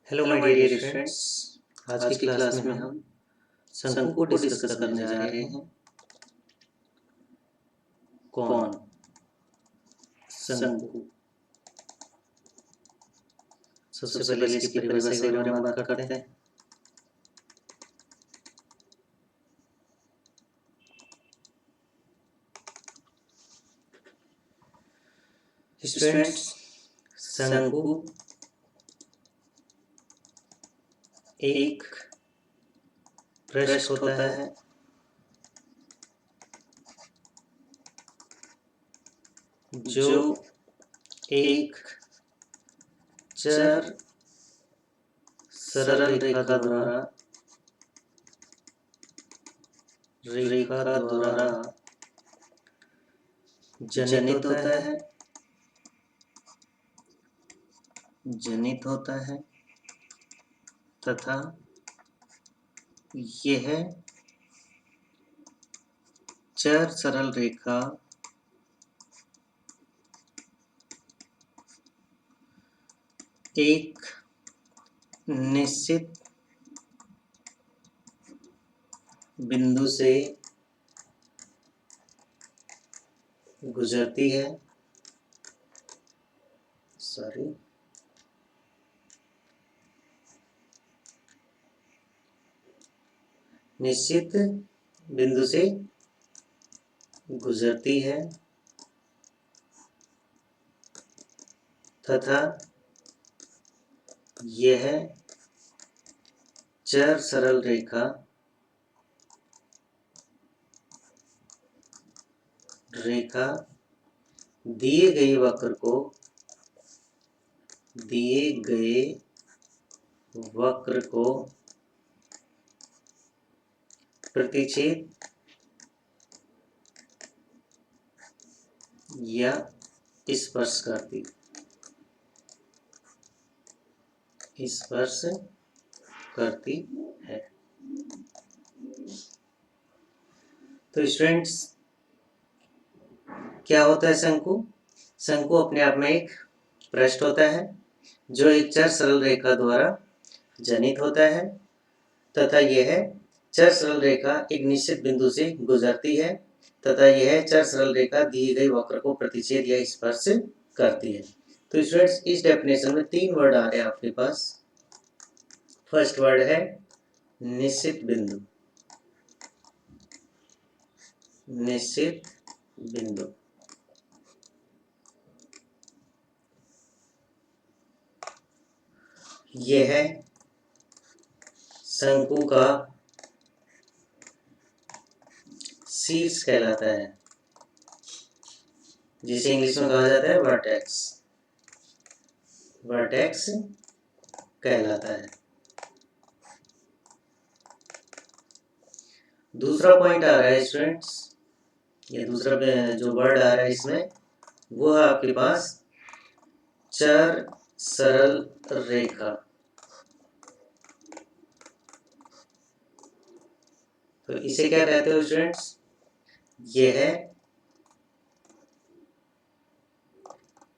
Hello my dear students. आज की class में हम शंकु को डिस्कस करने जा रहे हैं। कौन? शंकु। सबसे पहले इसकी परिभाषा के बारे में बात करते हैं। स्टूडेंट्स, शंकु एक पृष्ठ होता है जो एक चर सरल रेखा द्वारा जनित होता है तथा यह चर सरल रेखा एक निश्चित बिंदु से गुजरती है। निश्चित बिंदु से गुजरती है तथा यह चर सरल रेखा दिए गए वक्र को प्रतिच्छेद या स्पर्श करती है। तो स्टूडेंट्स, क्या होता है शंकु? शंकु अपने आप में एक पृष्ठ होता है जो एक चर सरल रेखा द्वारा जनित होता है तथा यह चर सरल रेखा एक निश्चित बिंदु से गुजरती है तथा यह चर सरल रेखा दिए गए वक्र को प्रतिच्छेद या स्पर्श करती है। तो स्टूडेंट्स, इस डेफिनेशन में 3 वर्ड आ रहे हैं आपके पास। फर्स्ट वर्ड है निश्चित बिंदु। यह शंकु का शीर्ष कहलाता है, जिसे इंग्लिश में कहा जाता है वर्टेक्स कहलाता है। दूसरा पॉइंट आ रहा है स्टूडेंट्स, ये दूसरा जो वर्ड आ रहा है इसमें, वो है आपके पास चर सरल रेखा। तो इसे क्या कहते हो स्टूडेंट्स? यह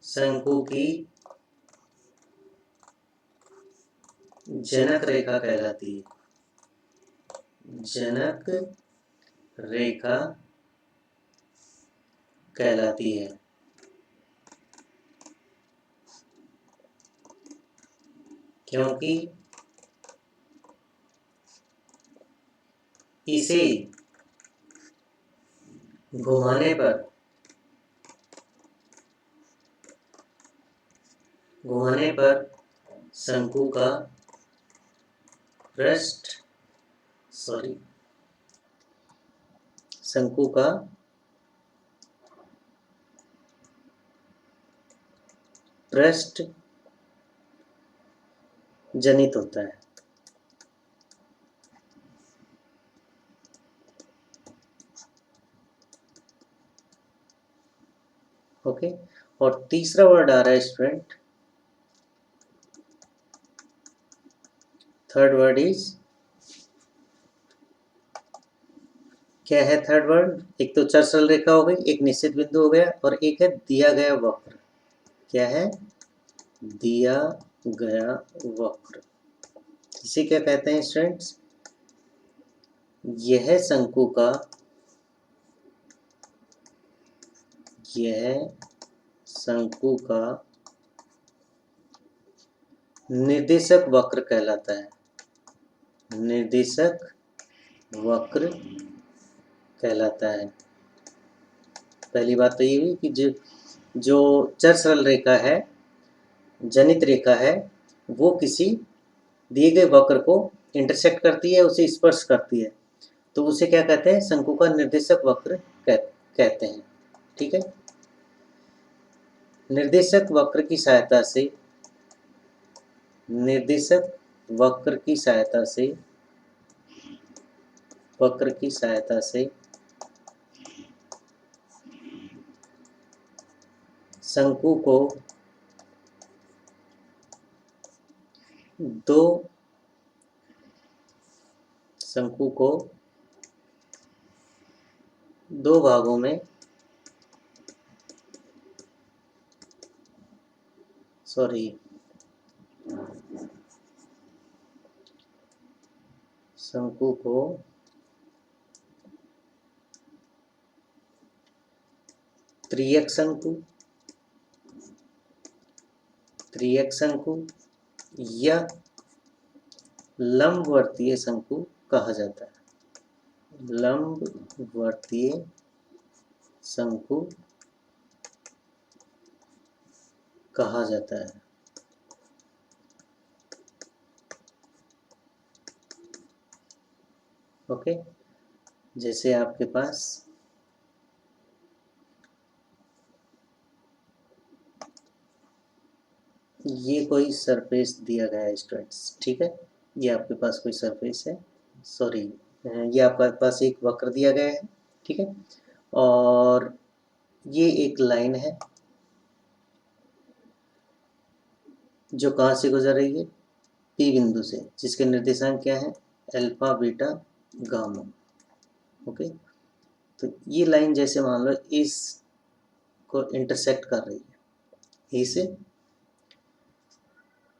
शंकु की जनक रेखा कहलाती है। क्योंकि इसे घुमाने पर शंकु का पृष्ठ जनित होता है। ओके, और तीसरा वर्ड आ रहा है स्टूडेंट, थर्ड वर्ड इज, क्या है थर्ड वर्ड? एक तो चर सरल रेखा हो गई, एक निश्चित बिंदु हो गया, और एक है दिया गया वक्र। क्या है? दिया गया वक्र। इसे क्या कहते हैं स्टूडेंट्स? यह शंकु का निर्देशक वक्र कहलाता है। निर्देशक वक्र कहलाता है। पहली बात तो ये हुई कि जो चर सरल रेखा है, जनित रेखा है, वो किसी दिए गए वक्र को इंटरसेक्ट करती है, उसे स्पर्श करती है, तो उसे क्या कहते हैं? शंकु का निर्देशक वक्र कहते हैं। ठीक है। निर्देशक वक्र की सहायता से शंकु को दो भागों में शंकु को त्रियक शंकु या लंबवर्तीय शंकु कहा जाता है। लंबवर्तीय शंकु कहा जाता है। ओके। जैसे आपके पास ये कोई सरफेस दिया गया है स्टूडेंट्स। ठीक है, ये आपके पास कोई सरफेस है, सॉरी, ये आपके पास एक वक्र दिया गया है। ठीक है, और ये एक लाइन है जो कहाँ से गुजर रही है? पी बिंदु से, जिसके निर्देशांक क्या है? Alpha beta gamma. ओके, तो ये लाइन जैसे मान लो इस को इंटरसेक्ट कर रही है,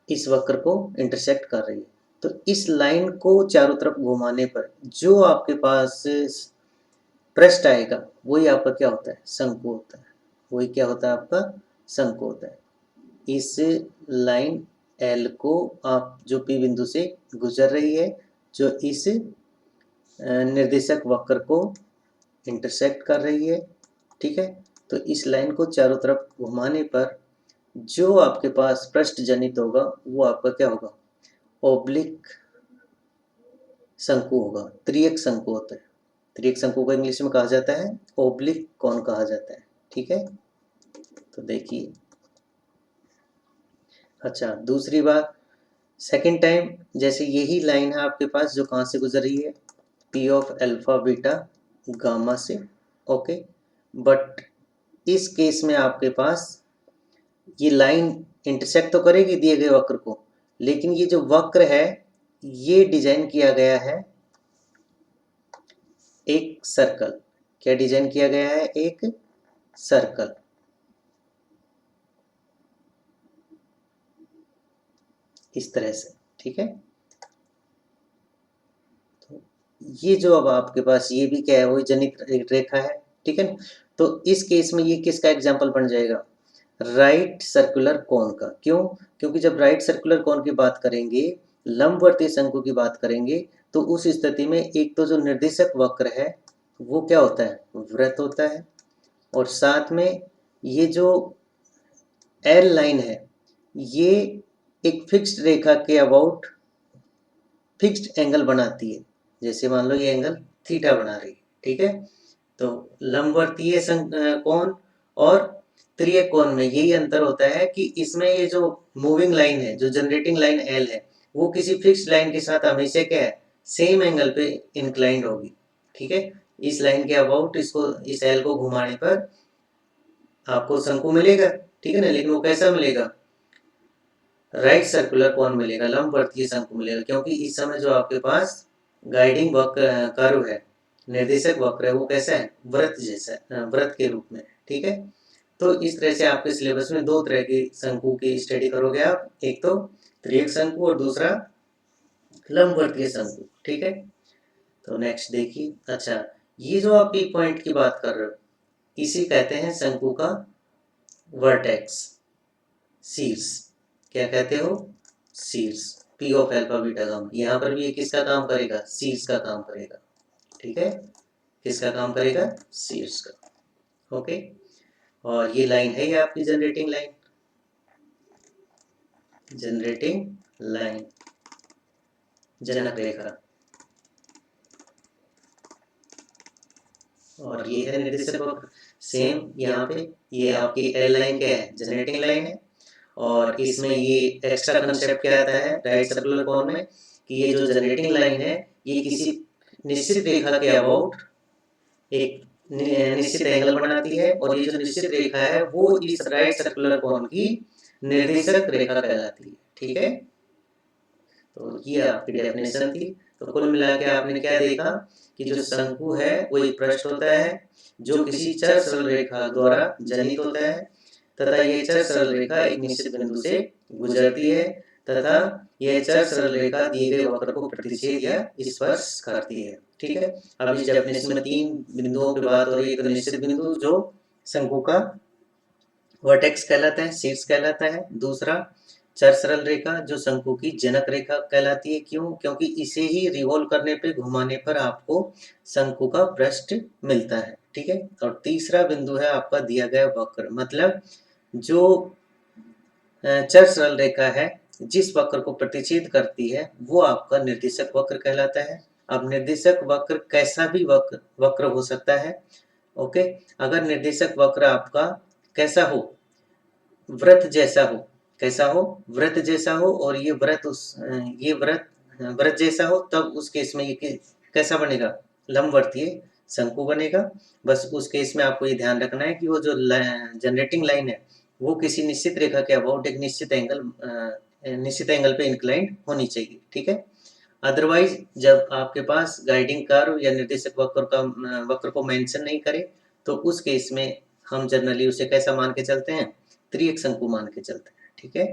इस वक्र को इंटरसेक्ट कर रही है, तो इस लाइन को चारों तरफ घुमाने पर जो आपके पास पृष्ठ आएगा वही आपका क्या होता है? शंकु होता है। वही क्या होता है? आपका शंकु होता है। इस लाइन एल को आप जो पी बिंदु से गुजर रही है, जो इस निर्देशक वक्र को इंटरसेक्ट कर रही है। ठीक है, तो इस लाइन को चारों तरफ घुमाने पर जो आपके पास पृष्ठ जनित होगा वो आपका क्या होगा? ओब्लिक शंकु होगा, त्रियक शंकु होता है। त्रियक शंकु को इंग्लिश में कहा जाता है ओब्लिक कौन कहा जाता है। ठीक है, तो देखिए, अच्छा दूसरी बात, सेकेंड टाइम जैसे यही लाइन है आपके पास जो कहाँ से गुजर रही है? P of alpha beta gamma से। ओके, बट इस केस में आपके पास ये लाइन इंटरसेक्ट तो करेगी दिए गए वक्र को, लेकिन ये जो वक्र है ये डिजाइन किया गया है एक सर्कल। क्या डिजाइन किया गया है? एक सर्कल। इस तरह से। ठीक है, तो ये जो अब आपके पास ये भी क्या है? वही जनित रेखा है। ठीक है, तो इस केस में ये किसका एग्जाम्पल बन जाएगा? राइट सर्कुलर कोन का। क्यों? क्योंकि जब राइट सर्कुलर कोन की बात करेंगे, लंबवर्तीय शंकु की बात करेंगे, तो उस स्थिति में एक तो जो निर्देशक वक्र है वो क्या होता है? वृत्त होता है, और साथ में ये जो एल लाइन है ये एक फिक्स्ड रेखा के अबाउट फिक्स्ड एंगल बनाती है। जैसे मान लो ये एंगल थीटा बना रही है। ठीक है, तो लंबवर्तीय कोण और त्रियक कोण में यही अंतर होता है कि इसमें ये जो मूविंग लाइन है, जो जनरेटिंग लाइन एल है, वो किसी फिक्स्ड लाइन के साथ हमेशा क्या है? सेम एंगल पे इंक्लाइंड होगी। ठीक है, इस लाइन के अबाउट इस एल को घुमाने पर आपको शंकु मिलेगा। ठीक है ना, लेकिन वो कैसा मिलेगा? राइट सर्कुलर कोन मिलेगा, लंबवर्तीय शंकु मिलेगा, क्योंकि इस समय जो आपके पास गाइडिंग वक्र कर्व है, निर्देशक वक्र है, वो कैसा है? वृत्त जैसा, वृत्त के रूप में। ठीक है, तो इस तरह से आपके सिलेबस में दो तरह की शंकु की स्टडी करोगे आप, एक तो त्रियक शंकु और दूसरा लंबवर्तीय शंकु, ठीक है। तो नेक्स्ट देखिए, अच्छा ये जो आप पी पॉइंट की बात कर रहे हो इसी कहते हैं शंकु का वर्टेक्स, शीर्ष। क्या कहते हो? शीर्ष। P of alpha beta gamma, यहाँ पर भी ये किसका काम करेगा? शीर्ष का काम करेगा, ठीक है। किसका काम करेगा? शीर्ष का, ओके। और ये लाइन है ये आपकी जनरेटिंग लाइन, जनरेटिंग लाइन, जनक रेखा। और ये है निर्देशक वक्र, सेम यहाँ पे ये आपकी एल लाइन क्या है? जनरेटिंग लाइन है। और इसमें ये एक्स्ट्रा कंसेप्ट क्या आता है राइट सर्कुलर कोन में कि ये जो जनरेटिंग लाइन है ये किसी निश्चित रेखा के अबाउट एक निश्चित एंगल बनाती है, और ये जो निश्चित रेखा है वो इस राइट सर्कुलर कोन की निर्देशक रेखा कहलाती है, ठीक है। तो ये आपकी डेफिनेशन थी। तो कुल मिला के आपने क्या देखा कि जो शंकु है वो एक पृष्ठ होता है जो किसी चर सरल रेखा द्वारा जनित होता है, तथा ये चर सरल रेखा एक निश्चित बिंदु से गुजरती है, तथा यह चर सरल रेखा दिए गए वक्र को प्रतिच्छेद या स्पर्श करती है, ठीक है। अब इस डेफिनेशन में 3 बिंदुओं की बात हो रही है। एक निश्चित बिंदु जो शंकु का वर्टेक्स कहलाता है, शीर्ष कहलाता है। दूसरा चर सरल रेखा जो शंकु की जनक रेखा कहलाती है। क्यों? क्योंकि इसे ही रिवॉल्व करने पे, घुमाने पर आपको शंकु का पृष्ठ मिलता है, ठीक है। और तीसरा बिंदु है आपका दिया गया वक्र, मतलब जो चर सरल रेखा है जिस वक्र को प्रतिच्छेद करती है वो आपका निर्देशक वक्र कहलाता है। अब निर्देशक वक्र कैसा भी वक्र हो सकता है, ओके। अगर निर्देशक वक्र आपका कैसा हो? व्रत जैसा हो। कैसा हो? व्रत जैसा हो। और ये व्रत जैसा हो, तब उस केस में ये कैसा बनेगा? लंबवर्तीय शंकु बनेगा। बस उस केस में आपको ये ध्यान रखना है कि वो जो जनरेटिंग लाइन है वो किसी निश्चित रेखा के अबाउट एक निश्चित एंगल पे इंक्लाइंड होनी चाहिए, ठीक है। अदरवाइज जब आपके पास गाइडिंग कर्व या निर्देशक वक्र को मेंशन नहीं करे तो उस केस में हम जनरली उसे कैसा मान के चलते हैं? त्रियक शंकु मान के चलते हैं, ठीक है।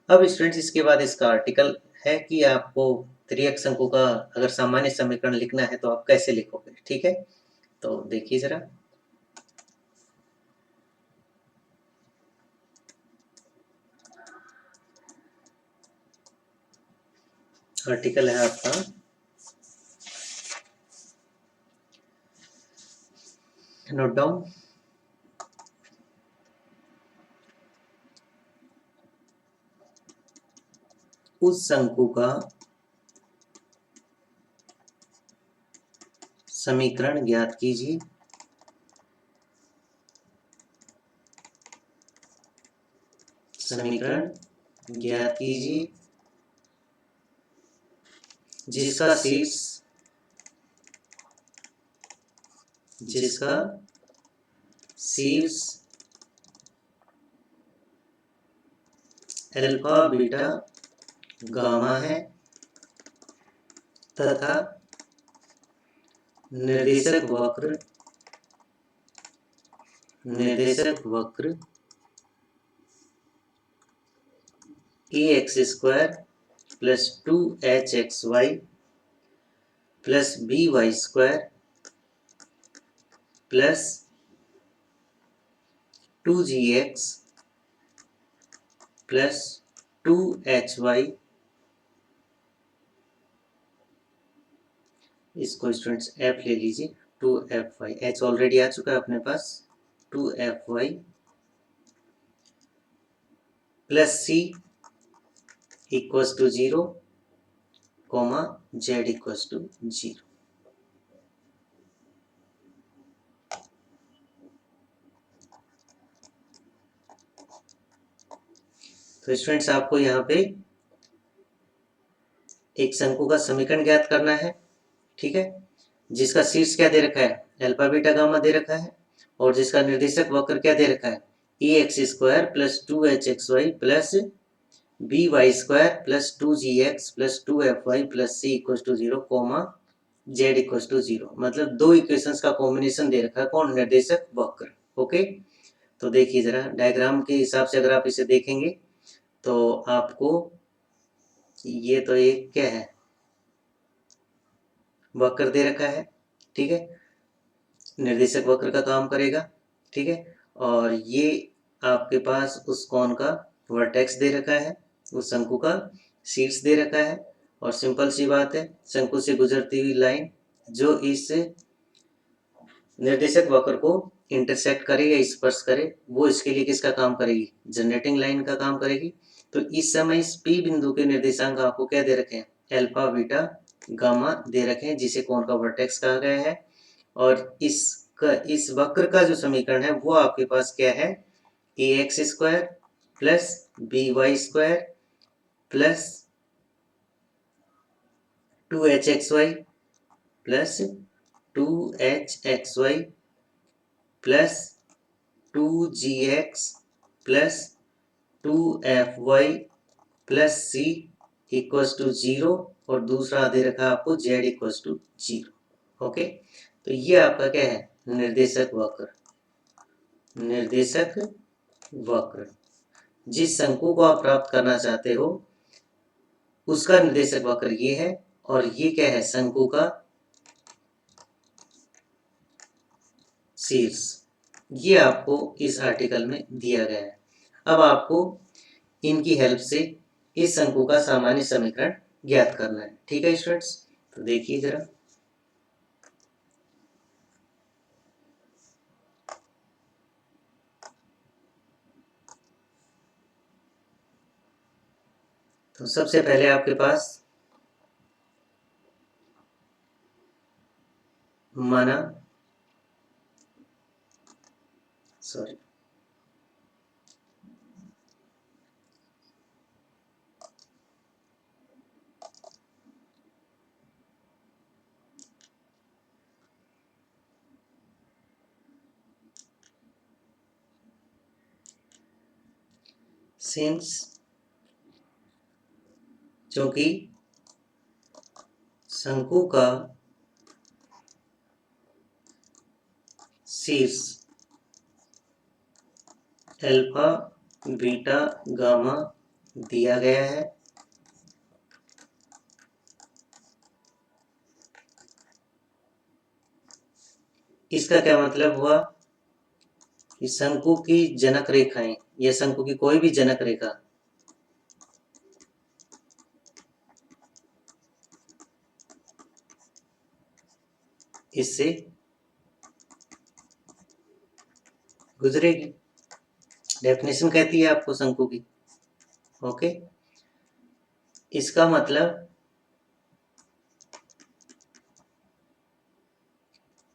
अब स्टूडेंट्स इसके बाद इसका आर्टिकल है कि आपको त्रियक शंकु का अगर सामान्य समीकरण लिखना है तो आप कैसे लिखोगे, ठीक है। तो देखिए जरा, आर्टिकल है आपका नोट डाउन। उस शंकु का समीकरण ज्ञात कीजिए। समीकरण ज्ञात कीजिए जिसका शीर्ष अल्फा बीटा गामा है तथा निर्देशक वक्र a x square plus 2hxy plus by square plus 2gx plus 2hy, इसको स्टूडेंट्स f ले लीजिए, 2fy, h ऑलरेडी आ चुका है अपने पास, 2fy plus c equals to 0 comma z equals to 0। तो स्टूडेंट्स आपको यहाँ पे एक शंकु का समीकरण ज्ञात करना है, ठीक है, जिसका शीर्ष क्या दे रखा है? अल्फा बीटा गामा दे रखा है, और जिसका निर्देशक वक्र क्या दे रखा है? A x square plus 2hxy plus by square plus 2gx plus 2fy plus c equals to 0 comma z equals to 0। मतलब दो इक्वेशंस का कॉम्बिनेशन दे रखा है, कौन? निर्देशक वक्र, ओके। तो देखिए जरा डायग्राम के हिसाब से अगर आप इसे देखेंगे तो आपको ये तो एक क्या है, वक्र दे रखा है, ठीक है, निर्देशक वक्र का काम करेगा, ठीक है। और ये आपके पास उस कोण का वर्टेक्स दे रखा है, उस शंकु का शीर्ष दे रखा है। और सिंपल सी बात है, शंकु से गुजरती हुई लाइन जो इस निर्देशक वक्र को इंटरसेक्ट करे या स्पर्श करे, वो इसके लिए किसका काम करेगी, जनरेटिंग लाइन का काम करेगी। तो इस समय इस P बिंदु के निर्देशांक आपको क्या दे रखे हैं, अल्फा बीटा गामा दे रखे हैं, जिसे कोण का वर्टेक्स कहा गया है। और इस वक्र का जो समीकरण है वो आपके पास क्या है, ax square plus by square plus 2hxy plus 2hxy plus 2gx plus 2fy plus c equals to 0, और दूसरा दे रखा है आपको z इक्वल्स टू 0। ओके, तो ये आपका क्या है, निर्देशक वक्र। निर्देशक वक्र, जिस शंकु को आप प्राप्त करना चाहते हो उसका निर्देशक वक्र ये है, और ये क्या है, शंकु का शीर्ष। ये आपको इस आर्टिकल में दिया गया है। अब आपको इनकी हेल्प से इस शंकु का सामान्य समीकरण ज्ञात करना है, ठीक है स्टूडेंट्स। तो देखिए जरा, तो सबसे पहले आपके पास माना, सॉरी, सिंस चूंकि शंकु का शीर्ष अल्फा बीटा गामा दिया गया है, इसका क्या मतलब हुआ कि शंकु की जनक रेखाएं या शंकु की कोई भी जनक रेखा इससे गुजरेगी। डेफिनेशन कहती है आपको शंकु की। ओके, इसका मतलब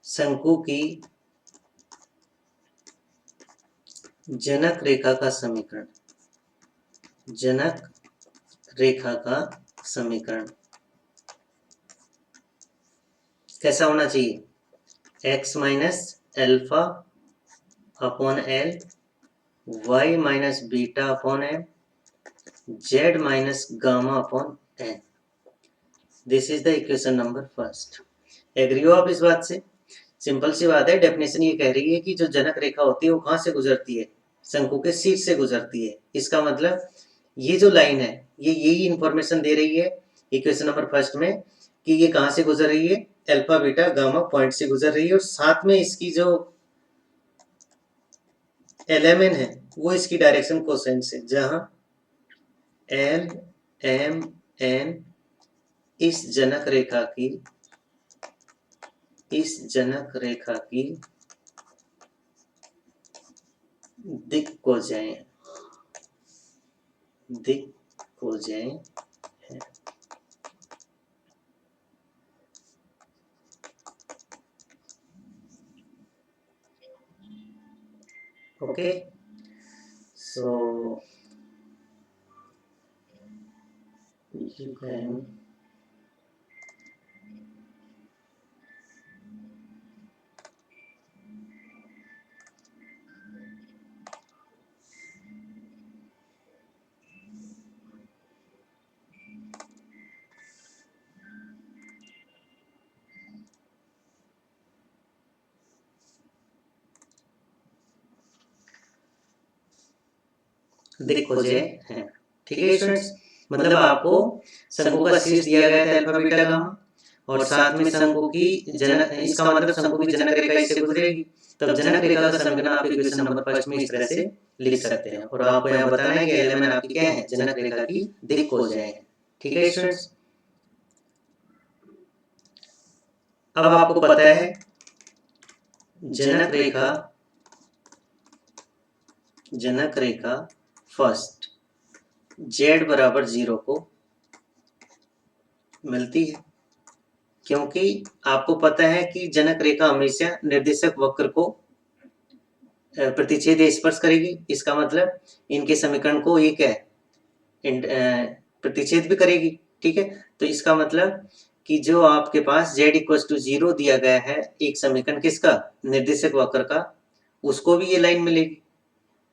शंकु की जनक रेखा का समीकरण, जनक रेखा का समीकरण कैसा होना चाहिए, x minus alpha upon l, y minus beta upon m, z minus gamma upon n. This is the equation number first. Agree हो आप इस बात से? सिंपल सी बात है, डेफिनेशन ये कह रही है कि जो जनक रेखा होती है वो कहाँ से गुजरती है, शंकु के शीर्ष से गुजरती है। इसका मतलब ये जो लाइन है ये यही इंफॉर्मेशन दे रही है इक्वेशन नंबर फर्स्ट में कि ये कहाँ से गुजर रही है, अल्फा बीटा गामा पॉइंट से गुजर रही है। और साथ में इसकी जो LMN है वो इसकी डायरेक्शन कोसाइन से, जहां LMN इस जनक रेखा की दिक्कोजें हैं। ओके, सो you can दिक्कोजें हैं, ठीक है स्टूडेंट्स। मतलब आपको शंकु का शीर्ष दिया गया था अल्फा बीटा गामा, और साथ में शंकु की जनक, इसका मतलब शंकु की जनक रेखा इससे गुजरेगी, तब जनक रेखा का समीकरण आप इक्वेशन नंबर 1 में इस तरह से लिख सकते हैं। और आपको यहाँ बताना है कि एलिमेंट आपकी क्या है, जनक रेखा की दिक् हो जाएंगे। ठीक है स्टूडेंट्स, अब आपको पता है जनक रेखा फर्स्ट z बराबर 0 को मिलती है, क्योंकि आपको पता है कि जनक रेखा हमेशा निर्देशक वक्र को प्रतिच्छेद स्पर्श करेगी। इसका मतलब इनके समीकरण को ये क्या है, प्रतिच्छेद भी करेगी। ठीक है, तो इसका मतलब कि जो आपके पास z इक्वल टू 0 दिया गया है एक समीकरण किसका, निर्देशक वक्र का, उसको भी ये लाइन मिलेगी।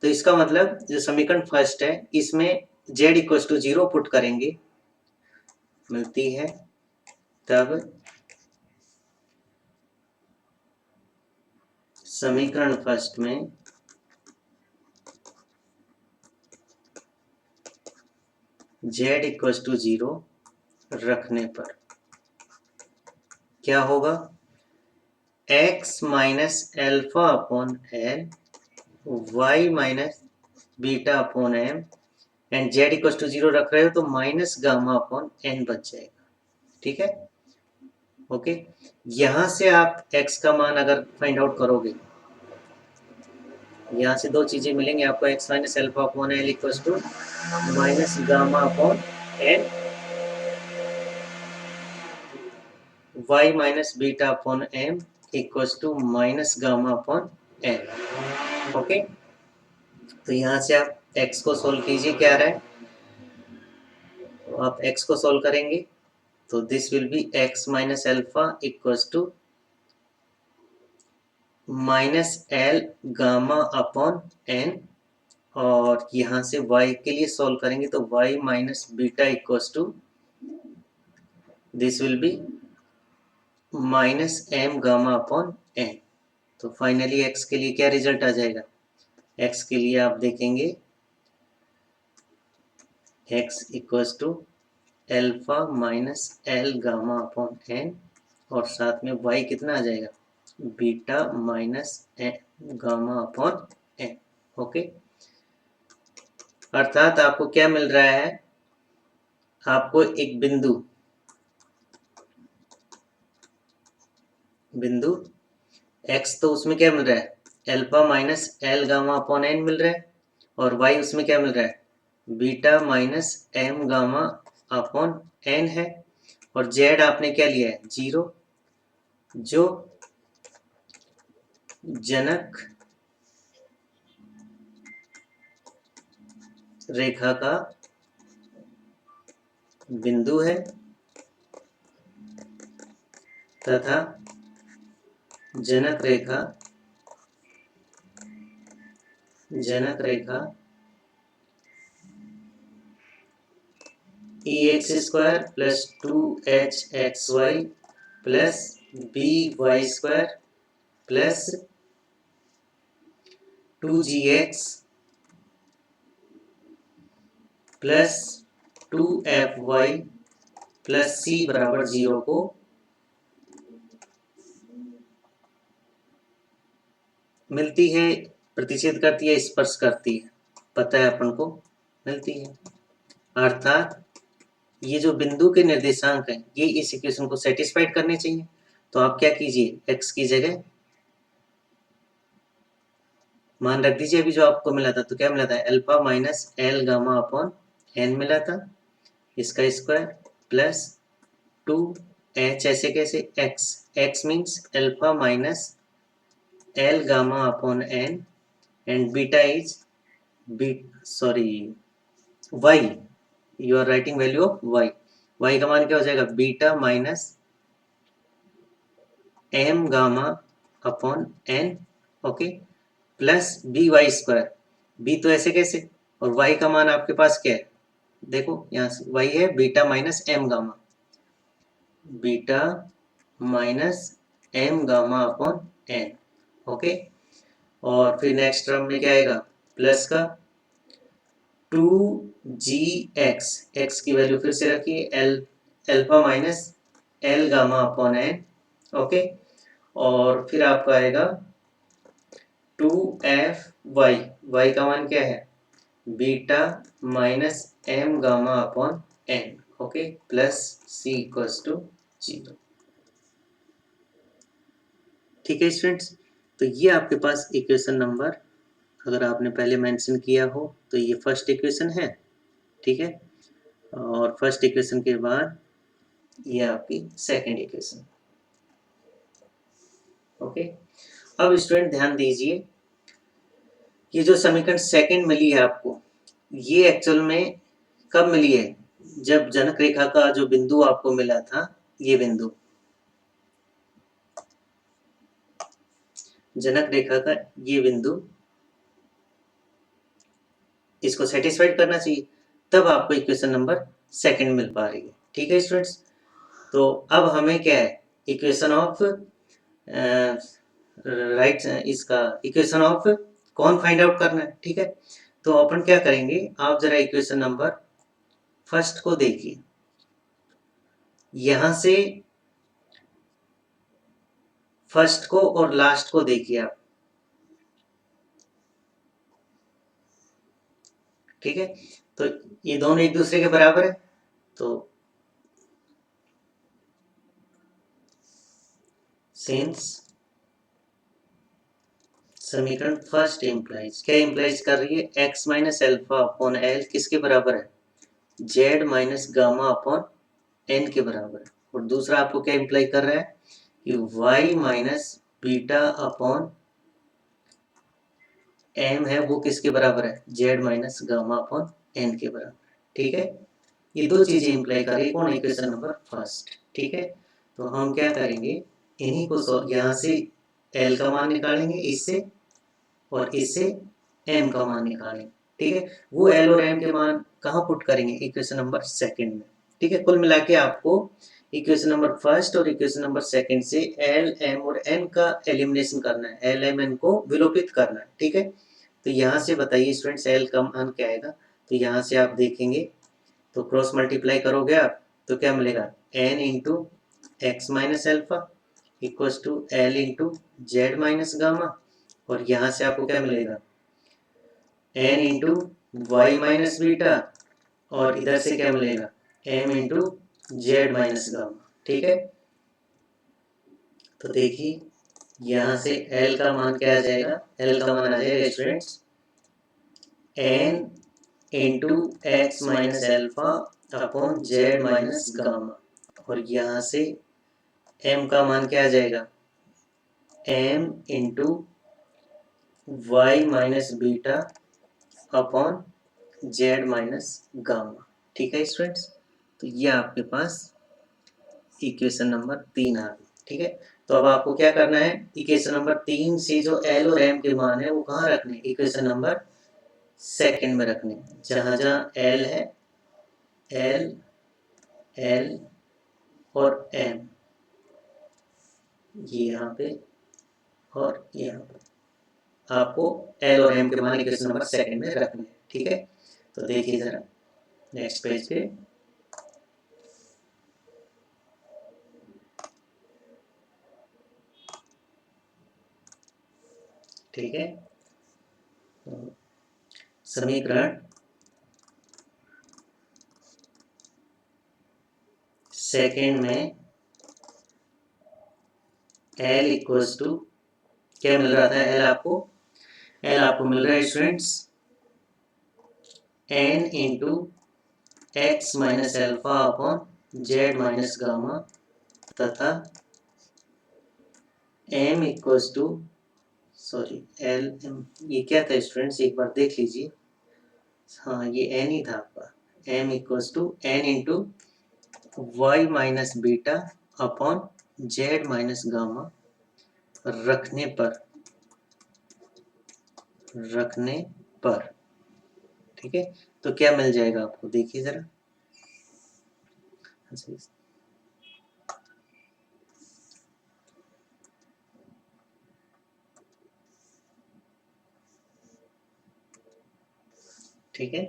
तो इसका मतलब जो समीकरण फर्स्ट है इसमें z इक्वल टू 0 पुट करेंगे, मिलती है, तब समीकरण फर्स्ट में z इक्वल टू 0 रखने पर क्या होगा, x minus alpha upon l, y minus beta upon m, and z equal to 0 रख रहे हो तो माइनस गामा अपॉन एन बच जाएगा। ठीक है, ओके। यहां से आप x का मान अगर फाइंड आउट करोगे, यहाँ से दो चीजें मिलेंगी आपको, x minus alpha upon l equal to minus gamma upon n, y minus beta upon m equal to minus gamma upon n. Okay, तो यहाँ से आप x को सोल्व कीजिए, क्या आ रहा है, तो आप x को सोल्व करेंगे तो this will be x minus alpha equal to minus l gamma upon n, और यहाँ से y के लिए सोल्व करेंगे तो y minus beta equal to this will be minus m gamma upon n. तो फाइनली x के लिए क्या रिजल्ट आ जाएगा, x के लिए आप देखेंगे x equal to alpha minus l gamma upon n, और साथ में y कितना आ जाएगा, beta minus n gamma upon n. Okay, अर्थात आपको क्या मिल रहा है, आपको एक बिंदु x तो उसमें क्या मिल रहा है, alpha minus l gamma upon n मिल रहा है, और y उसमें क्या मिल रहा है, beta minus m gamma upon n है, और z आपने क्या लिया है, 0, जो जनक रेखा का बिंदु है तथा जनक रेखा a x square plus 2hxy plus by square plus 2gx plus 2fy plus c बराबर 0 को मिलती है, प्रतिच्छेद करती है, स्पर्श करती है, पता है अपन को, मिलती है। अर्थात ये जो बिंदु के निर्देशांक हैं ये इस इक्वेशन को सेटिस्फाइड करने चाहिए। तो आप क्या कीजिए, x की जगह मान रख दीजिए, अभी जो आपको मिला था तो क्या मिला था, alpha minus l gamma upon n मिला था, इसका स्क्वायर प्लस 2h, ऐसे कैसे, x means alpha minus l gamma upon n, and beta is y, you are writing value of y का मान क्या हो जाएगा, beta minus m gamma upon n, okay, plus b y square, b तो ऐसे कैसे, और y का मान आपके पास क्या है, देखो यहाँ से y है beta minus m gamma, beta minus m gamma upon n. Okay, और फिर नेक्स्ट टर्म में क्या आएगा, प्लस का 2 जी एक्स की वैल्यू फिर से रखिए l alpha minus l gamma upon n, okay. और फिर आपका आएगा 2f वाई का मान क्या है beta minus m gamma upon n, okay, plus c equals to 0। ठीक है स्टूडेंट्स, तो ये आपके पास इक्वेशन नंबर, अगर आपने पहले मेंशन किया हो तो ये फर्स्ट इक्वेशन है, ठीक है। और फर्स्ट इक्वेशन के बाद ये आपकी सेकंड इक्वेशन, ओके। अब स्टूडेंट ध्यान दीजिए, ये जो समीकरण सेकंड मिली है आपको, ये एक्चुअल में कब मिली है, जब जनक रेखा का जो बिंदु आपको मिला था, ये बिंदु जनक रेखा का ये बिंदु, इसको सेटिस्फाइड करना चाहिए, तब आपको इक्वेशन नंबर सेकंड मिल पा रही है। ठीक है स्टूडेंट्स, तो अब हमें क्या है इक्वेशन ऑफ राइट, इसका इक्वेशन ऑफ कौन फाइंड आउट करना है। ठीक है, तो अपन क्या करेंगे, आप जरा इक्वेशन नंबर फर्स्ट को देखिए, यहां से फर्स्ट को और लास्ट को देखिए आप, ठीक है। तो ये दोनों एक दूसरे के बराबर है, तो सिंस समीकरण फर्स्ट इम्प्लाइज, क्या इम्प्लाइज कर रही है, x minus alpha upon l किसके बराबर है, z minus gamma upon n के बराबर है। और दूसरा आपको क्या इम्प्लाई कर रहा है कि y minus beta upon m है, वो किसके बराबर है, z minus gamma upon n के बराबर। ठीक है, ये दो चीजें इम्प्लाई कर रही है कौन, इक्वेशन नंबर फर्स्ट। ठीक है, तो हम क्या करेंगे, इन्हीं को यहाँ से एल का मान निकालेंगे इससे, और इससे एम का मान निकालेंगे। ठीक है, वो एल और एम के मान कहाँ पुट करेंगे, इक्वेशन नंबर सेकंड में। ठीक है, कुल मिला के आपको इक्वेशन नंबर फर्स्ट और इक्वेशन नंबर सेकंड से एल एम और एन का एलिमिनेशन करना है, एल एम एन को विलोपित करना है। ठीक है, तो यहाँ से बताइए स्टूडेंट्स एल का मान क्या आएगा, तो यहाँ से आप देखेंगे तो क्रॉस मल्टीप्लाई करोगे आप तो क्या मिलेगा, n into x minus alpha equals to l into z minus gamma, और यहाँ से आपको क्या मिलेगा, n into y minus beta, और इधर से क्या मिलेगा, m into z minus gamma. ठीक है, तो देखिए यहाँ से एल का मान क्या आ जाएगा, एल का मान आ जाएगा students n into x minus alpha upon z minus gamma, और यहाँ से एम का मान क्या आ जाएगा, m into y minus beta upon z minus gamma. ठीक है स्टूडेंट्स, तो ये आपके पास इक्वेशन नंबर 3 आ गई। ठीक है, तो अब आपको क्या करना है, इक्वेशन नंबर 3 से जो एल और एम के मान है वो कहाँ रखने, इक्वेशन नंबर सेकंड में रखने, जहां जहां एल है, एल एल और एम, ये यहाँ पे और यहाँ पे आपको एल और एम के मान इक्वेशन नंबर सेकंड में रखने। ठीक है, तो देखिए जरा नेक्स्ट पेज पे, ठीक है, तो समीकरण सेकंड में एल इक्वल्स टू क्या मिल रहा था, एल आपको मिल रहा है students n into x minus alpha upon z minus gamma, तथा m equals to sorry l m, ये क्या था स्टूडेंट्स एक बार देख लीजिए, हाँ ये एन ही था आपका, m equals to n into y minus beta upon z minus gamma, रखने पर रखने पर। ठीक है, तो क्या मिल जाएगा आपको, देखिए जरा, ठीक है,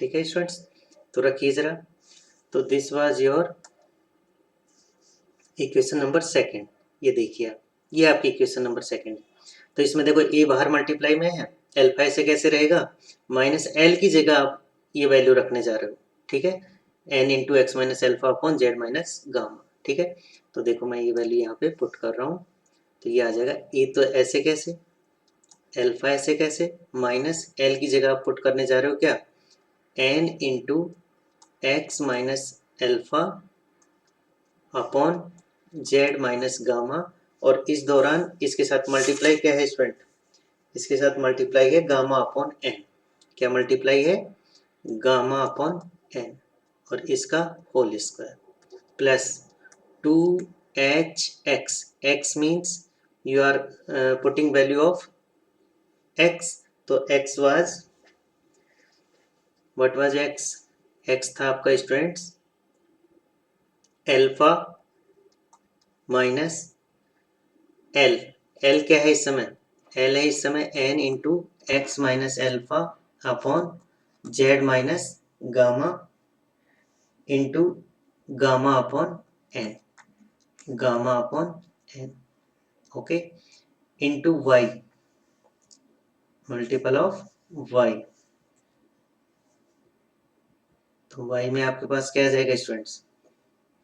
ठीक है स्टूडेंट्स, तो रखिए ज़रा। तो this was your equation number second. ये देखिए आप, ये आपकी इक्वेशन नंबर सेकंड है। तो इसमें देखो ए बाहर मल्टीप्लाई में है, एल्फा ऐसे कैसे रहेगा, माइनस एल की जगह आप ये वैल्यू रखने जा रहे हो, ठीक है, n into x minus alpha upon z minus gamma, ठीक है। तो देखो मैं ये वैल्यू यहाँ पे पुट कर रहा हूँ, तो ये आ जाएगा ए, तो ऐसे कैसे, एल्फा ऐसे कैसे, माइनस एल की जगह आप पुट करने जा रहे हो क्या, n into x minus alpha upon z minus gamma, और इस दौरान इसके साथ मल्टीप्लाई क्या है स्टूडेंट, इसके साथ मल्टीप्लाई है गामा अपॉन एन, क्या मल्टीप्लाई है, गामा अपॉन एन, और इसका whole square plus 2h x, x means you are putting value of x, तो x was, what was x, x था आपका students alpha minus l, l क्या है इस समय, एल है इस समय n into x minus alpha upon z minus gamma into gamma upon n, gamma upon n, okay, into y, multiple of Y, तो वाई में आपके पास क्या आ जाएगा स्टूडेंट्स,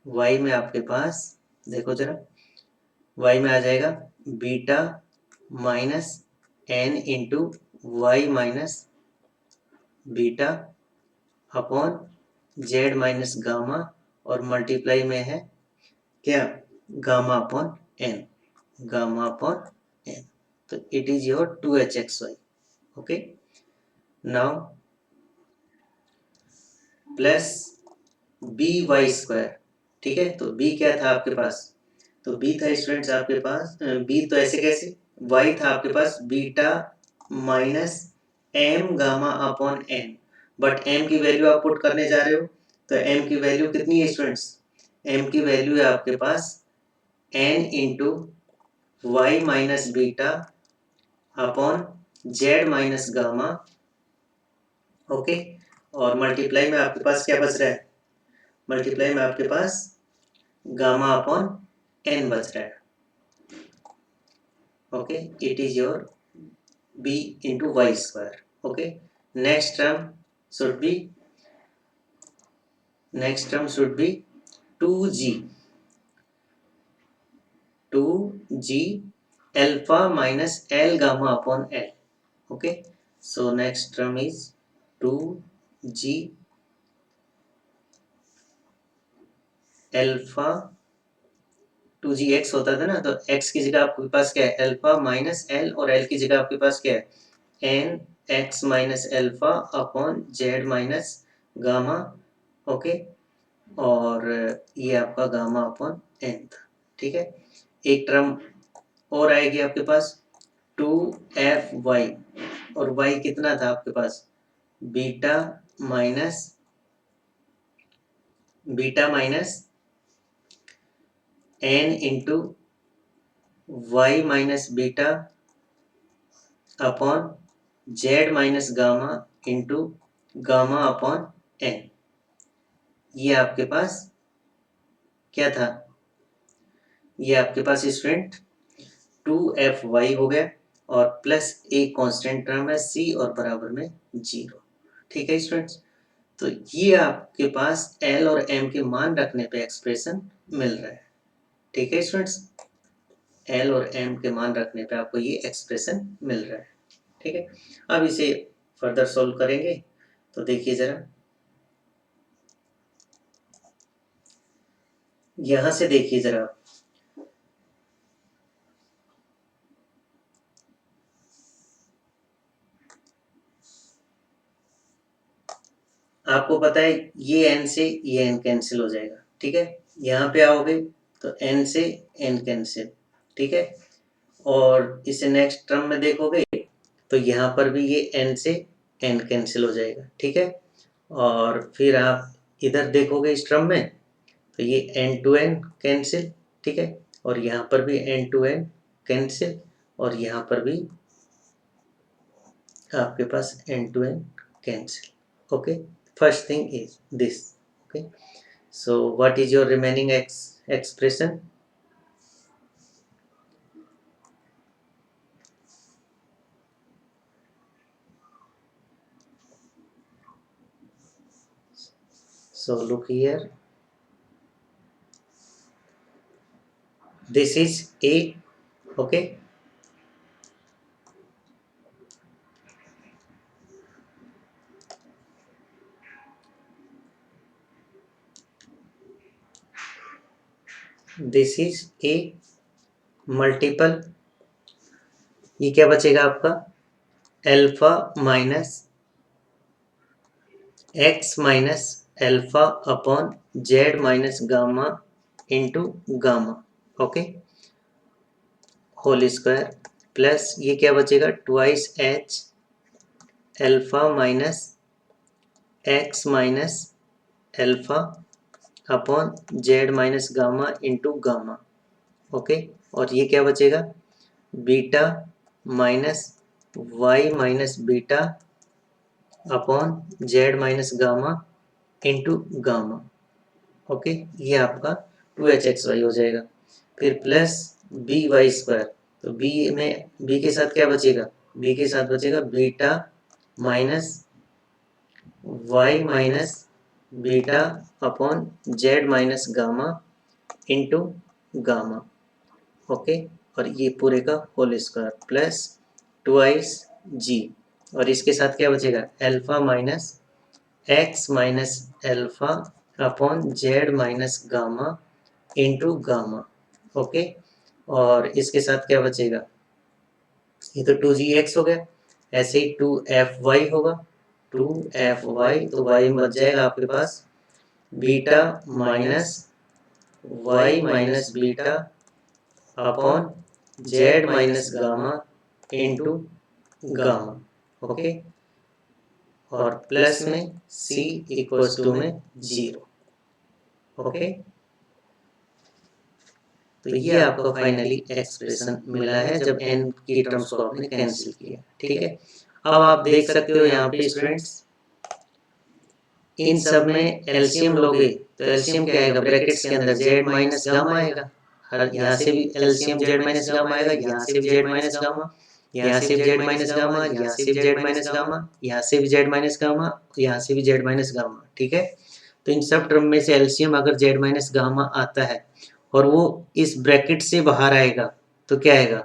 वाई में आपके पास देखो जरा, वाई में आ जाएगा beta minus n into y minus beta upon z minus gamma, और मल्टीप्लाई में है क्या, gamma upon n, gamma upon n, तो it is your 2hxy, okay. Now plus b y square, ठीक है, तो बी क्या था आपके पास, तो बी था स्टूडेंट्स आपके पास, बी तो ऐसे कैसे, वाई था आपके पास beta minus m gamma upon n, but m की वैल्यू आप पुट करने जा रहे हो, तो एम की वैल्यू कितनी है स्टूडेंट्स, एम की वैल्यू है आपके पास n into y minus beta upon z minus gamma, okay, और मल्टीप्लाई में आपके पास क्या बच रहा है, मल्टीप्लाई में आपके पास गामा अपॉन एन बच रहा है, okay, it is your b into y square, okay. next term should be, next term should be 2g, 2g alpha minus l gamma upon l, okay. So next term is 2g alpha, 2gx होता था ना, तो x की जगह आपके पास क्या है अल्फा माइनस एल, और l की जगह आपके पास क्या है n x minus alpha upon z minus gamma, okay, और ये आपका गामा अपॉन एन था, ठीक है। एक टर्म और आएगी आपके पास 2f(y), और y कितना था आपके पास beta minus n into y minus beta upon z minus gamma into gamma upon n, ये आपके पास क्या था, ये आपके पास स्टूडेंट 2f(y) हो गया, और प्लस एक कांस्टेंट टर्म है c, और बराबर में 0, ठीक है स्टूडेंट्स। तो ये आपके पास l और m के मान रखने पे एक्सप्रेशन मिल रहा है, ठीक है स्टूडेंट्स, l और m के मान रखने पे आपको ये एक्सप्रेशन मिल रहा है, ठीक है। अब इसे फर्दर सोल्व करेंगे, तो देखिए जरा, यहां से देखिए जरा, आपको पता है ये n से ये n कैंसिल हो जाएगा, ठीक है, यहाँ पे आओगे तो n से n कैंसिल, ठीक है, और इसे नेक्स्ट टर्म में देखोगे तो यहाँ पर भी ये n से n कैंसिल हो जाएगा, ठीक है, और फिर आप इधर देखोगे इस टर्म में तो ये n to n कैंसिल, ठीक है, और यहाँ पर भी n to n कैंसिल, और यहाँ पर भी आपके पास n to n cancel, okay. first thing is this. Okay, so what is your remaining expression? So look here, this is A. Okay, this is A multiple, ये क्या बचेगा आपका, alpha minus x minus alpha upon z minus gamma into gamma, okay, whole square, plus ये क्या बचेगा, twice h alpha minus x minus alpha upon z minus gamma into gamma, okay, और ये क्या बचेगा, beta minus y minus beta upon z minus gamma into gamma, okay, ये आपका 2hxy हो जाएगा। फिर प्लस बी वाई स्क्वायर, तो बी में बी के साथ क्या बचेगा, बी के साथ बचेगा beta minus y minus beta upon z minus gamma into gamma, okay, और ये पूरे का whole square plus twice g, और इसके साथ क्या बचेगा, alpha minus x minus alpha upon z minus gamma into gamma, okay, और इसके साथ क्या बचेगा, ये तो 2gx हो गया, ऐसे ही 2fy होगा, 2fy, तो y में बच जाएगा आपके पास beta minus y minus beta upon z minus gamma into gamma, okay, और प्लस में c इक्वल्स टू में 0, ओके, तो ये आपको फाइनली एक्सप्रेशन मिला है जब n की टर्म्स को आपने कैंसिल किया, ठीक है। अब आप देख सकते हो यहाँ पे स्टूडेंट्स, इन सब में एलसीएम लोगे तो एलसीएम क्या आएगा, ब्रैकेट्स के अंदर जेड माइनस गामा आएगा, हर यहाँ से भी एलसीएम जेड माइनस गामा आएगा, यहाँ से भी जेड माइनस गामा, यहाँ से भी जेड माइनस गामा, यहाँ से भी जेड माइनस गामा, यहाँ से भी जेड माइनस गामा, यहाँ से भी जेड माइनस गामा, ठीक है। तो इन सब टर्म में से एलसीएम अगर जेड माइनस गामा आता है और वो इस ब्रैकेट से बाहर आएगा तो क्या आएगा,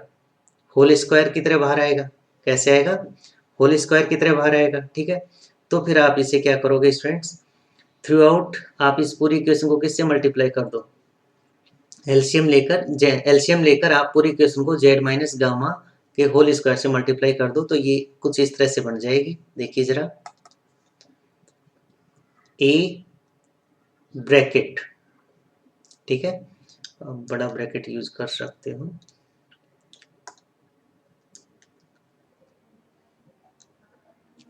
होल स्क्वायर की तरह बाहर आएगा, कैसे आएगा, होल स्क्वायर की तरह बाहर आएगा, ठीक है। तो फिर आप इसे क्या करोगे स्टूडेंट्स, थ्रू आउट आप इस पूरी इक्वेशन को किससे मल्टीप्लाई कर दो, एलसीएम लेकर आप पूरी इक्वेशन को जेड माइनस गामा के होल स्क्वायर से मल्टीप्लाई कर दो, तो ये कुछ इस तरह से बन जाएगी, देखिए जरा, ए ब्रैकेट, ठीक है, बड़ा ब्रैकेट यूज कर सकते हो,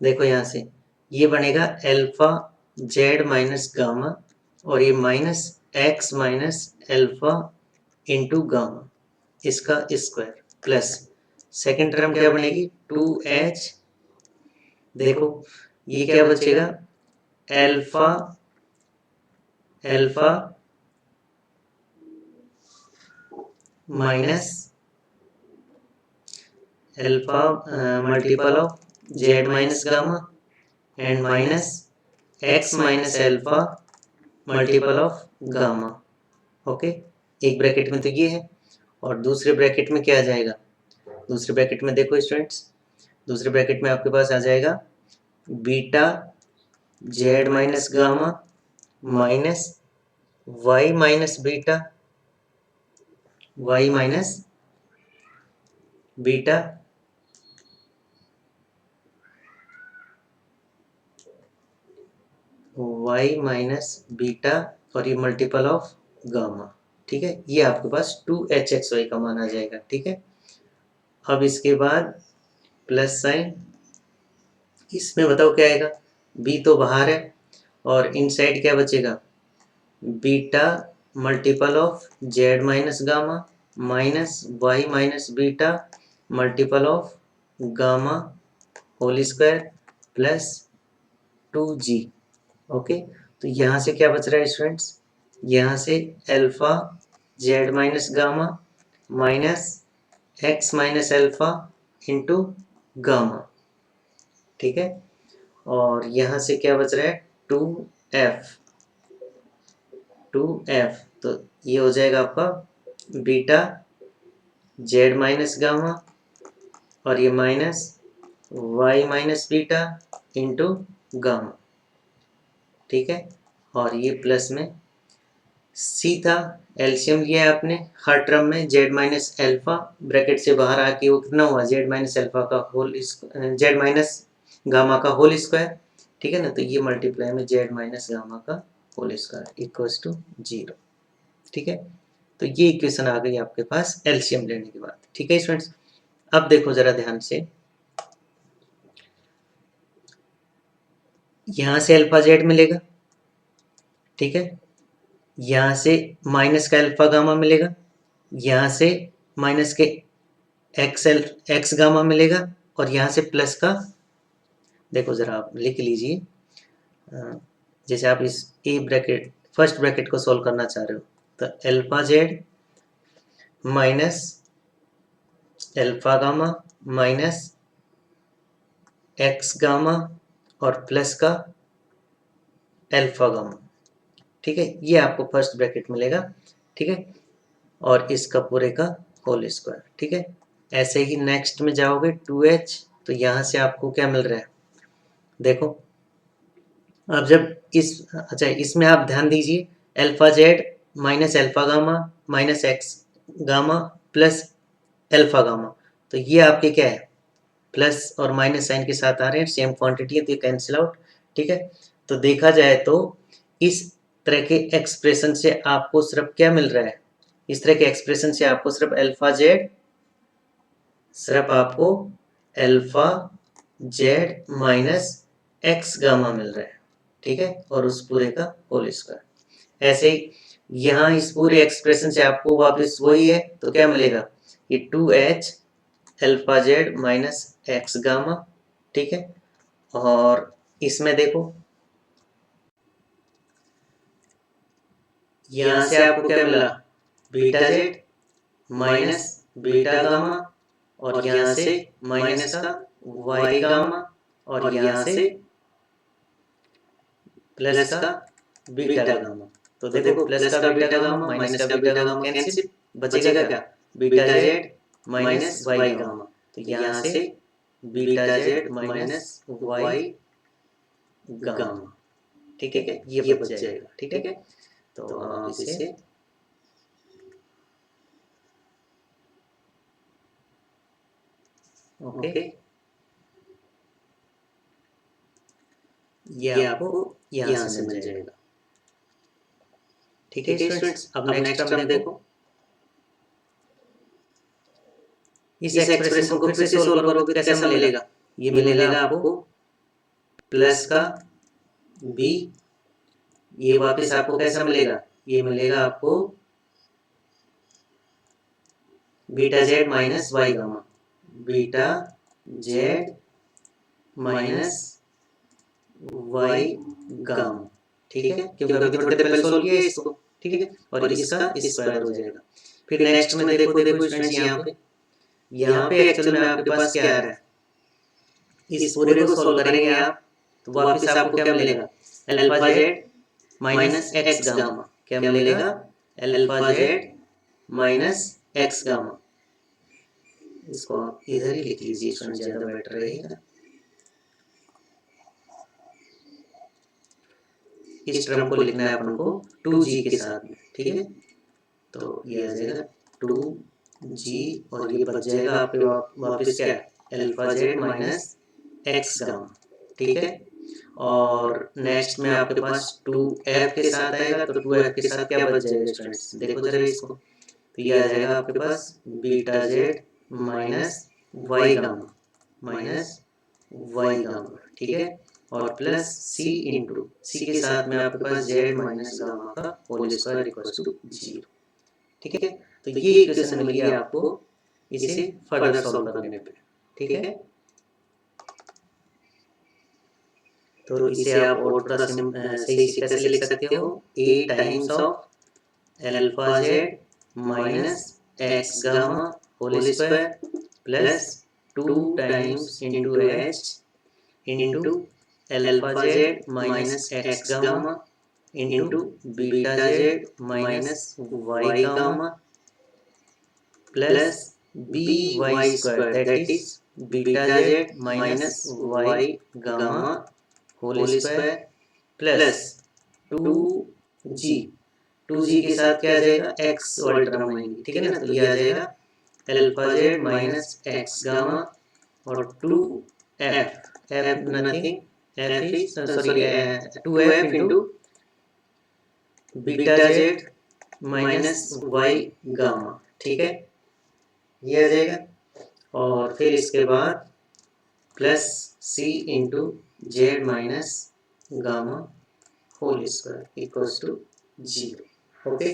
देखो यहाँ से ये बनेगा अल्फा जेड माइनस गामा और ये minus x minus alpha into gamma, इसका स्क्वायर प्लस सेकेंड टर्म क्या बनेगी 2h, देखो ये क्या बचेगा, alpha alpha minus alpha multiple of z minus gamma and minus x minus alpha multiple of gamma, okay, एक ब्रैकेट में तो ये है, और दूसरे ब्रैकेट में क्या आ जाएगा, दूसरे ब्रैकेट में देखो स्टूडेंट्स, दूसरे ब्रैकेट में आपके पास आ जाएगा beta z minus gamma minus y minus beta y minus beta y minus beta और ये मल्टीपल ऑफ गामा, ठीक है, ये आपके पास 2hxy का मान आ जाएगा, ठीक है। अब इसके बाद प्लस साइन, इसमें बताओ क्या आएगा, b तो बाहर है और इनसाइड क्या बचेगा, beta multiple of z minus gamma minus y minus beta multiple of gamma whole square plus 2g, okay, तो यहाँ से क्या बच रहा है स्टूडेंट्स, यहाँ से alpha z minus gamma minus x minus alpha into gamma, ठीक है। और यहाँ से क्या बच रहा है, 2f, 2f, तो ये हो जाएगा आपका बीटा जेड माइनस गामा और ये minus y minus beta into gamma, ठीक है। और ये प्लस में सीधा एलसीएम लिया है आपने हर टर्म में, जेड माइनस एल्फा ब्रैकेट से बाहर आके वो कितना हुआ, जेड माइनस एल्फा का होल, जेड माइनस गामा का होल स्क्वायर, ठीक है ना। तो ये मल्टीप्लाई में जेड माइनस गामा का होल स्क्वायर इक्वल्स टू 0, ठीक है। तो ये इक्वेशन आ गई आपके पास एलसीएम लेने के बाद, ठीक है स्टूडेंट्स। अब देखो जरा ध्यान से, यहां से अल्फा जेड मिलेगा, ठीक है, यहां से माइनस का अल्फा गामा मिलेगा, यहां से माइनस के एक्स गामा मिलेगा और यहाँ से प्लस का, देखो जरा आप लिख लीजिए, जैसे आप इस ए ब्रैकेट फर्स्ट ब्रैकेट को सॉल्व करना चाह रहे हो, तो alpha z minus alpha gamma minus x gamma और प्लस का अल्फा गामा, ठीक है, ये आपको फर्स्ट ब्रैकेट मिलेगा, ठीक है, और इसका पूरे का होल स्क्वायर, ठीक है। ऐसे ही नेक्स्ट में जाओगे 2h, तो यहाँ से आपको क्या मिल रहा है, देखो अब जब इस, अच्छा इसमें आप ध्यान दीजिए, alpha z minus alpha gamma minus x gamma plus alpha gamma, तो ये आपके क्या है, प्लस और माइनस साइन के साथ आ रहे हैं, सेम क्वांटिटी है तो ये कैंसिल आउट, ठीक है। तो देखा जाए तो इस तरह के एक्सप्रेशन से आपको सिर्फ क्या मिल रहा है, इस तरह के एक्सप्रेशन से आपको सिर्फ अल्फा जेड, सिर्फ आपको alpha z minus x gamma मिल रहा है, ठीक है, और उस पूरे का होल स्क्वायर। ऐसे ही यहाँ इस पूरे एक्सप्रेशन से आपको वापस वही है, तो क्या मिलेगा, ये 2h alpha z minus x gamma, ठीक है। और इसमें देखो यहाँ से आपको क्या मिला, beta z minus beta gamma और यहाँ से माइनस का वाई गामा और यहाँ से प्लस का बीटा गामा। तो देखो प्लस का बीटा गामा माइनस का बीटा गामा कैंसिल, बचेगा क्या, beta z minus y gamma, तो यहाँ से beta z minus y gamma, ठीक है, ये बच जाएगा, ठीक है। तो आप इसे ओके, ये आपको यहाँ से मिल जाएगा, ठीक है स्टूडेंट्स। अब नेक्स्ट टर्म देखो, इस एक्सप्रेशन को फिर से सोल्व करोगे तो कैसा मिलेगा, ये मिलेगा आपको प्लस का बी, ये वापस आपको कैसा मिलेगा, ये मिलेगा आपको beta z minus y gamma, beta z minus y gamma, ठीक है, क्योंकि अभी थोड़ी देर पहले सोल्व किया है इसको, ठीक है, और इसका स्क्वायर हो जाएगा। फिर नेक्स्ट में देखो देखो स्टूडेंट्स, यहाँ पे एक्चुअल में आपके पास क्या आ रहा है, इस पूरे को सोल्व करेंगे आप तो वापस आपको क्या मिलेगा, alpha z minus x gamma, क्या मिलेगा, alpha z minus x gamma, इसको आप इधर ही लिख लीजिए स्टूडेंट, ज्यादा बेटर रहेगा। इस टर्म को लिखना है अपन को 2g के साथ में, ठीक है, तो ये आ जाएगा 2g और ये बच जाएगा आपके वापस क्या, alpha z minus x gamma, ठीक है। और नेक्स्ट में आपके पास 2f के साथ आएगा, तो 2f के साथ क्या बच जाएगा स्टूडेंट्स, देखो जरा इसको, तो ये आ जाएगा आपके पास beta z minus y gamma minus y gamma, ठीक है, और प्लस सी इंटू सी के साथ में आपके पास जेड माइनस गामा का होल स्क्वायर इक्वल्स टू 0, ठीक है। तो ये इक्वेशन मिली आपको इसे फर्दर सॉल्व करने पे, ठीक है। तो इसे आप और थोड़ा सही से कैसे लिख सकते हो, a times of alpha z minus x gamma whole square plus 2 times into h into alpha z minus x gamma into beta z minus y gamma plus b y square that is beta z minus y gamma whole square plus 2g 2g के साथ क्या आ जाएगा, x वाली term आएंगी, ठीक है ना। तो ये आ जाएगा alpha z minus x gamma और 2f f nothing f is sorry 2f into beta z minus y gamma, ठीक है, ये आ जाएगा। और फिर इसके बाद plus c into z minus gamma whole square equals to 0। Okay,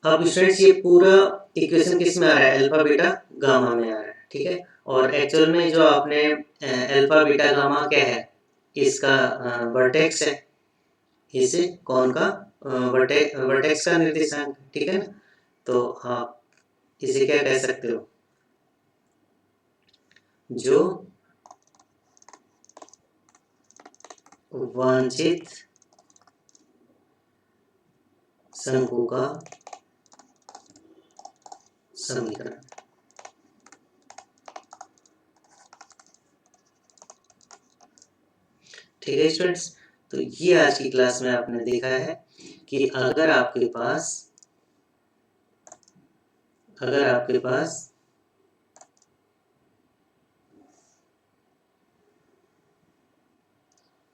अब स्टूडेंट्स ये पूरा इक्वेशन किस में आ रहा है, अल्फा बीटा गामा में आ रहा है, ठीक है। और एक्चुअल में जो आपने अल्फा बीटा गामा क्या है, इसका वर्टेक्स है, इसे कौन का वर्टेक्स का निर्देशांक, ठीक है ना। तो आप इसे क्या कह सकते हो, जो वांछित शंकु का समीकरण। ठीक है स्टूडेंट्स, तो ये आज की क्लास में आपने देखा है कि अगर आपके पास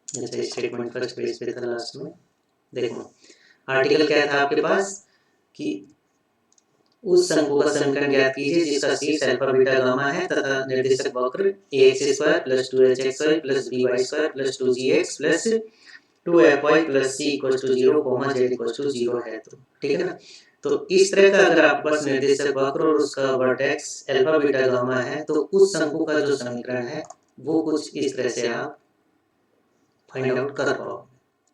अच्छा स्टेटमेंट फर्स्ट पेज पे था लास्ट में, देखो आर्टिकल क्या था आपके पास कि उस शंकु का समीकरण ज्ञात कीजिए जिसका शीर्ष अल्फा बीटा गामा है तथा निर्देशक वक्र ax square plus 2hxy plus by square plus 2gx plus 2fy plus c equals to 0 comma z equals to 0 है। तो ठीक है ना। तो इस तरह का अगर आपके पास निर्देशक वक्र और उसका वर्टेक्स अल्फा बीटा गामा है तो उस शंकु का जो समीकरण है वो कुछ इस तरह से आप फाइंड आउट कर पाओ।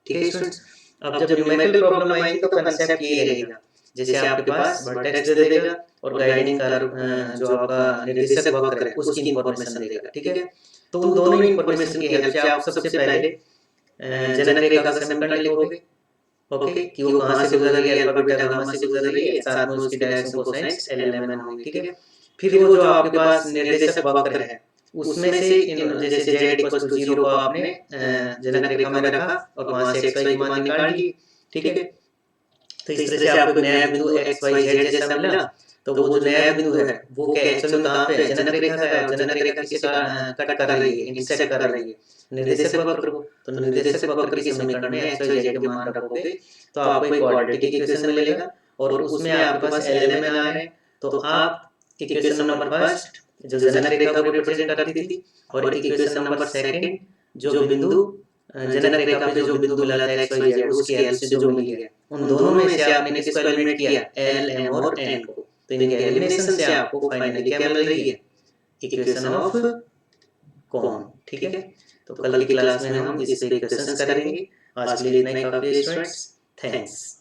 ठीक है स्टूडेंट्स, अब जब न्यूमेरिकल प्रॉब्लम आएगी तो कंसेप्ट ये रहेगा, जैसे आपके पास वर्टेक्स दे देगा और गाइडिंग कर्व जो आपका निर्देशक वक्र है उसकी इंफॉर्मेशन देगा, ठीक है। तो उन दोनों इंफॉर्मेशन की हेल्प से आप सबसे पहले जनक रेखा का समीकरण लिखोगे, ओके, कि वो कहां से गुजर रही है, अल्फा बीटा गामा से गुजर रही है, साथ में उसकी डायरेक्शन कोसाइन्स lmn होंगी, ठीक है। फिर वो जो आपके पास निर्देशक वक्र है उसमें से जैसे z इक्वल टू 0 को आपने जनक रेखा में रखा और वहां से xy की मान निकाल ली, ठीक है। तो इस तरह से आपको नया बिंदु x y z जैसा मिला। तो वो जो नया बिंदु है वो क्या एक्चुअल में कहां पे है, जनक रेखा का है, और जनक रेखा किसे कट कर रही है, इंटरसेक्ट कर रही है निर्देशक वक्र को। तो निर्देशक वक्र के समीकरण में x y z के मान रखोगे तो आपको एक क्वाड्रेटिक इक्वेशन मिलेगा और उसमें आपके पास lmn आ रहा है। तो आप इक्वेशन नंबर फर्स्ट जो जनक रेखा को रिप्रेजेंट करती थी और इक्वेशन नंबर सेकंड जो बिंदु जनक रेखा पे जो बिंदु मिला था एक्स वाई जेड उसकी हेल्प से जो मिल गया, उन दोनों में से आपने किसको एलिमिनेट किया, एल एम और एन को। तो इनके एलिमिनेशन से आपको फाइनली क्या मिल रही है, इक्वेशन ऑफ कौन, ठीक है। तो कल की क्लास में हम इस पे इक्वेशंस करेंगे। आज के लिए इतना ही काफी है स्टूडेंट्स, थैंक्स।